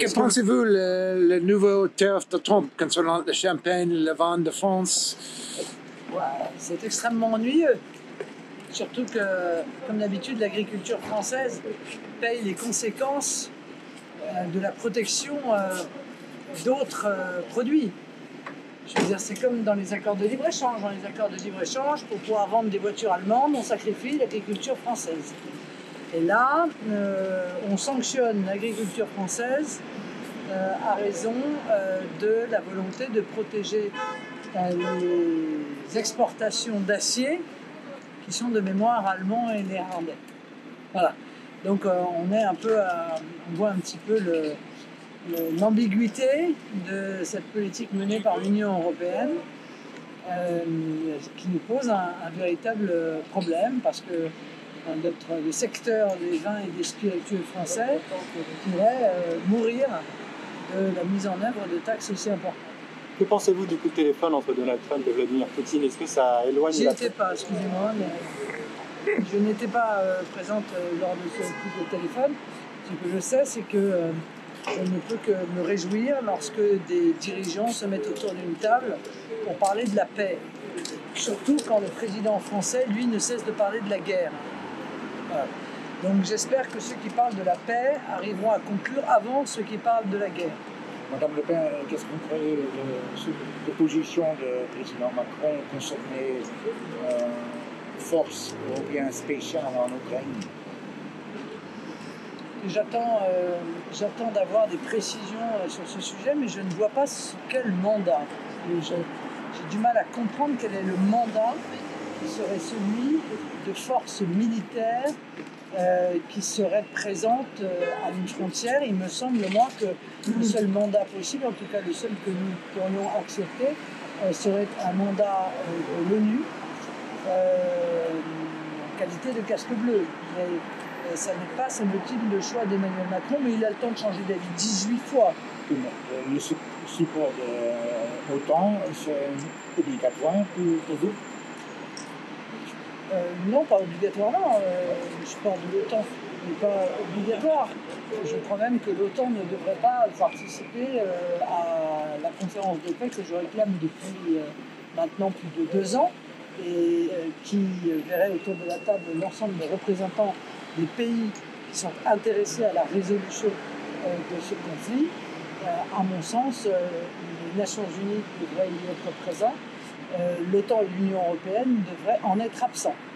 Que pensez-vous le nouveau tariff de Trump concernant le champagne, le vin de France? Ouais, c'est extrêmement ennuyeux. Surtout que, comme d'habitude, l'agriculture française paye les conséquences de la protection d'autres produits. Je veux dire, c'est comme dans les accords de libre-échange. Dans les accords de libre-échange, pour pouvoir vendre des voitures allemandes, on sacrifie l'agriculture française. Et là, on sanctionne l'agriculture française à raison de la volonté de protéger les exportations d'acier qui sont de mémoire allemands et néerlandais. Voilà. Donc on voit un petit peu l'ambiguïté de cette politique menée par l'Union européenne qui nous pose un véritable problème parce que le secteur des vins et des spiritueux français pourrait mourir de la mise en œuvre de taxes aussi importantes. Que pensez-vous du coup de téléphone entre Donald Trump et Vladimir Poutine? Est-ce que ça éloigne J'y étais pas, excusez-moi, mais je n'étais pas présente lors de ce coup de téléphone. Ce que je sais, c'est que je ne peux que me réjouir lorsque des dirigeants se mettent autour d'une table pour parler de la paix. Surtout quand le président français, lui, ne cesse de parler de la guerre. Voilà. Donc j'espère que ceux qui parlent de la paix arriveront à conclure avant ceux qui parlent de la guerre. Madame Le Pen, qu'est-ce que vous croyez de position du président Macron concernant force européenne spéciale en Ukraine? J'attends d'avoir des précisions sur ce sujet, mais je ne vois pas quel mandat. J'ai du mal à comprendre quel est le mandat qui serait celui de forces militaires qui seraient présentes à une frontière. Il me semble, moi, que le seul mandat possible, en tout cas le seul que nous pourrions accepter, serait un mandat de l'ONU en qualité de casque bleu. Mais ça n'est pas, semble-t-il, le choix d'Emmanuel Macron, mais il a le temps de changer d'avis 18 fois. Le support de l'OTAN, c'est obligatoire pour vous? Non, pas obligatoirement. Le support de l'OTAN n'est pas obligatoire. Je crois même que l'OTAN ne devrait pas participer à la conférence de paix que je réclame depuis maintenant plus de 2 ans et qui verrait autour de la table l'ensemble des représentants des pays qui sont intéressés à la résolution de ce conflit. À mon sens, les Nations Unies devraient y être présentes. L'OTAN et l'Union européenne devraient en être absents.